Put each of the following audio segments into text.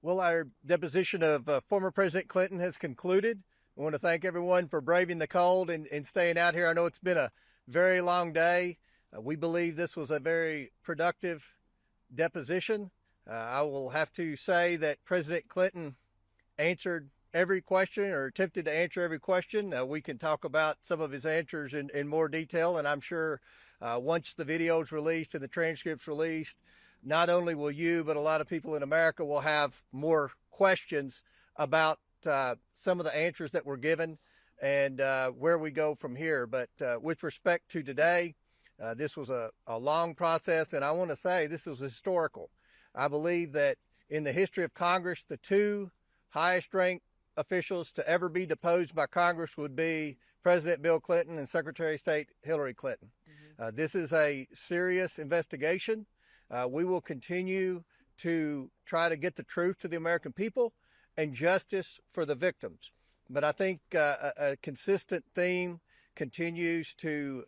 Well, our deposition of former President Clinton has concluded. I want to thank everyone for braving the cold and staying out here. I know it's been a very long day. We believe this was a very productive deposition. I will have to say that President Clinton answered every question or attempted to answer every question. We can talk about some of his answers in more detail, and I'm sure once the video is released and the transcript's released, not only will you, but a lot of people in America will have more questions about some of the answers that were given and where we go from here. But with respect to today, this was a long process, and I want to say this was historical. I believe that in the history of Congress, the two highest ranked officials to ever be deposed by Congress would be President Bill Clinton and Secretary of State Hillary Clinton. This is a serious investigation. We will continue to try to get the truth to the American people and justice for the victims. But I think a consistent theme continues to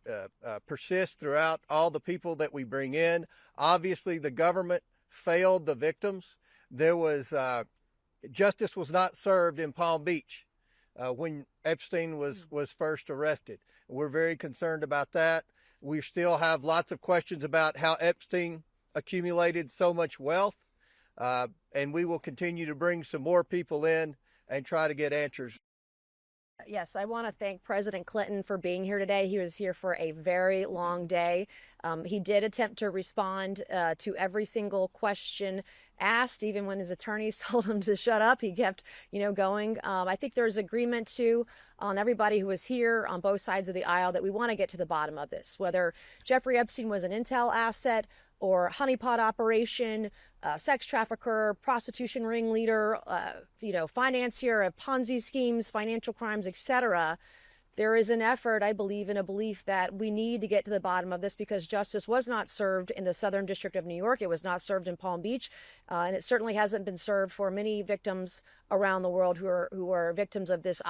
persist throughout all the people that we bring in. Obviously, the government failed the victims. There was justice was not served in Palm Beach when Epstein was first arrested. We're very concerned about that. We still have lots of questions about how Epstein accumulated so much wealth, and we will continue to bring some more people in and try to get answers. Yes, I want to thank President Clinton for being here today. He was here for a very long day. He did attempt to respond to every single question asked, even when his attorneys told him to shut up. He kept, going. I think there's agreement too on everybody who was here on both sides of the aisle that we want to get to the bottom of this, whether Jeffrey Epstein was an intel asset or honeypot operation, sex trafficker, prostitution ringleader, financier of Ponzi schemes, financial crimes, etc. There is an effort, I believe, and a belief that we need to get to the bottom of this because justice was not served in the Southern District of New York. It was not served in Palm Beach, and it certainly hasn't been served for many victims around the world who are victims of this